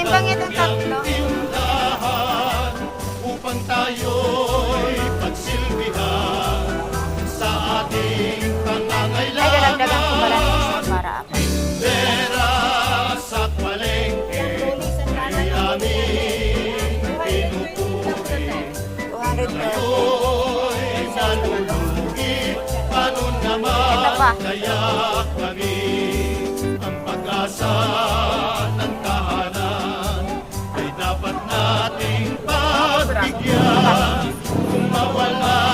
Timbang itong tatlo. Tindahan upang tayo'y pagsilbihan sa ating Ay, dadagdagan ko pala ng pangangailangan. isa para ako. Tindera sa palengke ay aming pinupuri. 230. Tayo'y malulugi, paano Ito pa. naman kaya kami ang pag-asa ng tahanan ay dapat nating pagbigyan kung mawala